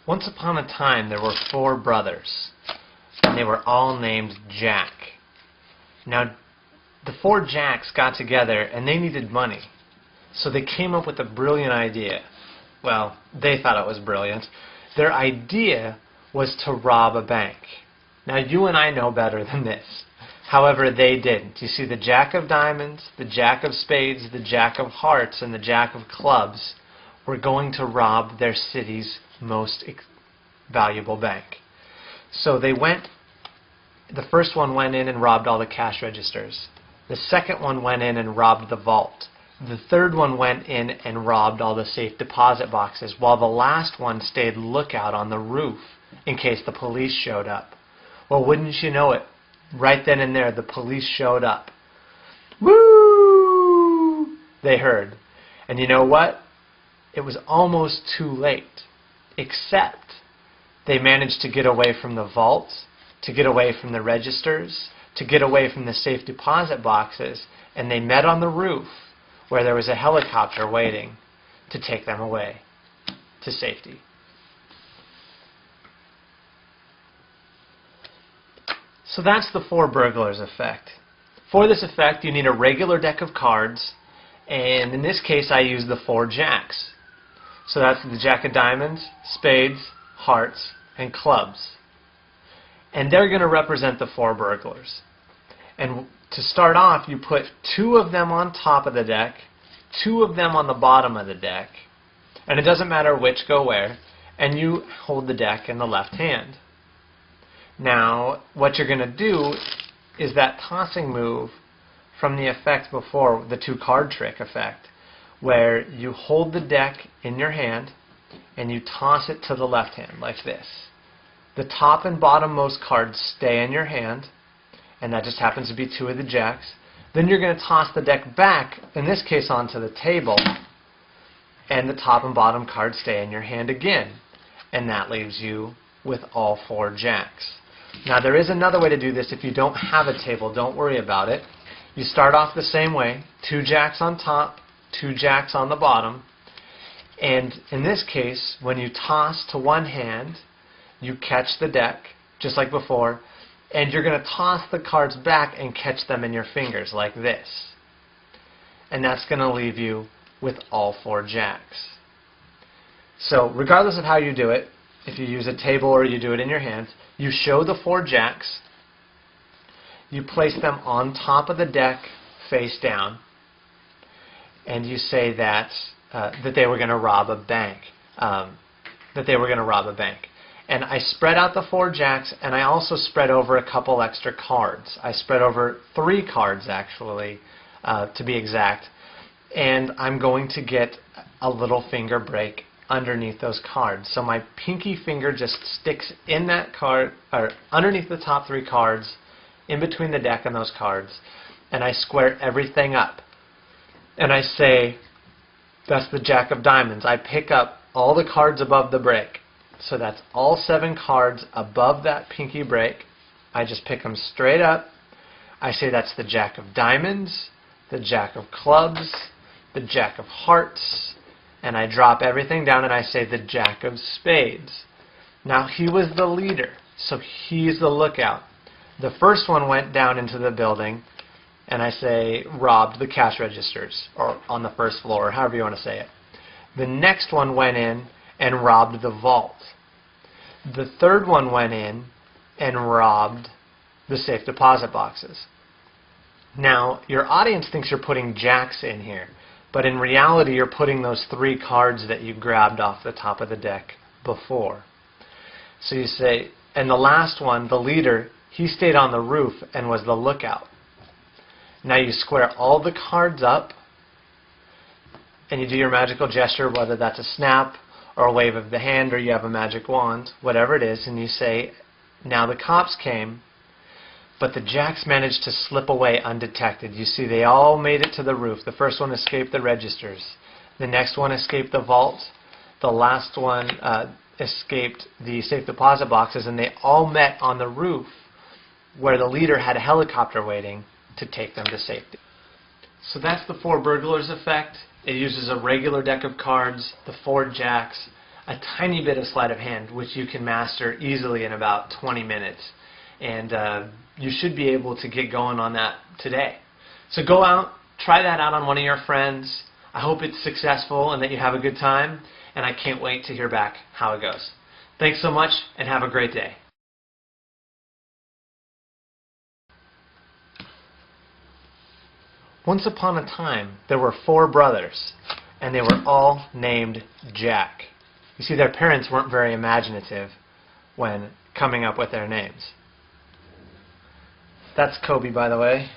Once upon a time, there were 4 brothers, and they were all named Jack. Now, the 4 Jacks got together, and they needed money. So they came up with a brilliant idea. Well, they thought it was brilliant. Their idea was to rob a bank. Now, you and I know better than this. However, they didn't. You see, the Jack of Diamonds, the Jack of Spades, the Jack of Hearts, and the Jack of Clubs were going to rob their city's most valuable bank. So they went, the first one went in and robbed all the cash registers. The second one went in and robbed the vault. The third one went in and robbed all the safe deposit boxes, while the last one stayed lookout on the roof in case the police showed up. Well, wouldn't you know it, right then and there the police showed up. Woo! They heard. And you know what? It was almost too late. Except they managed to get away from the vault, to get away from the registers, to get away from the safe deposit boxes, and they met on the roof where there was a helicopter waiting to take them away to safety. So that's the 4 burglars effect. For this effect, you need a regular deck of cards, and in this case I use the 4 Jacks. So that's the Jack of Diamonds, Spades, Hearts, and Clubs. And they're going to represent the 4 burglars. And to start off, you put 2 of them on top of the deck, 2 of them on the bottom of the deck, and it doesn't matter which go where, and you hold the deck in the left hand. Now, what you're going to do is that tossing move from the effect before, the 2 card trick effect, where you hold the deck in your hand and you toss it to the left hand like this. The top and bottommost cards stay in your hand, and that just happens to be 2 of the Jacks. Then you're going to toss the deck back, in this case onto the table, and the top and bottom cards stay in your hand again. And that leaves you with all 4 Jacks. Now there is another way to do this. If you don't have a table, don't worry about it. You start off the same way, 2 Jacks on top, 2 Jacks on the bottom, and in this case, when you toss to one hand, you catch the deck, just like before, and you're going to toss the cards back and catch them in your fingers, like this. And that's going to leave you with all 4 Jacks. So, regardless of how you do it, if you use a table or you do it in your hands, you show the 4 Jacks, you place them on top of the deck, face down, and you say that they were going to rob a bank. And I spread out the 4 Jacks, and I also spread over a couple extra cards. I spread over 3 cards, actually, to be exact. And I'm going to get a little finger break underneath those cards. So my pinky finger just sticks in that card, or underneath the top 3 cards, in between the deck and those cards, and I square everything up. And I say, that's the Jack of Diamonds. I pick up all the cards above the break. So that's all 7 cards above that pinky break. I just pick them straight up. I say that's the Jack of Diamonds, the Jack of Clubs, the Jack of Hearts, and I drop everything down and I say the Jack of Spades. Now he was the leader, so he's the lookout. The first one went down into the building, and I say robbed the cash registers, or on the first floor, or however you want to say it. The next one went in and robbed the vault. The third one went in and robbed the safe deposit boxes. Now, your audience thinks you're putting Jacks in here, but in reality you're putting those 3 cards that you grabbed off the top of the deck before. So you say, and the last one, the leader, he stayed on the roof and was the lookout. Now you square all the cards up, and you do your magical gesture, whether that's a snap or a wave of the hand or you have a magic wand, whatever it is, and you say, now the cops came, but the Jacks managed to slip away undetected. You see, they all made it to the roof. The first one escaped the registers. The next one escaped the vault. The last one escaped the safe deposit boxes, and they all met on the roof where the leader had a helicopter waiting to take them to safety. So that's the 4 burglars effect. It uses a regular deck of cards, the 4 Jacks, a tiny bit of sleight of hand, which you can master easily in about 20 minutes. And you should be able to get going on that today. So go out, try that out on one of your friends. I hope it's successful and that you have a good time, and I can't wait to hear back how it goes. Thanks so much, and have a great day. Once upon a time, there were 4 brothers, and they were all named Jack. You see, their parents weren't very imaginative when coming up with their names. That's Kobe, by the way.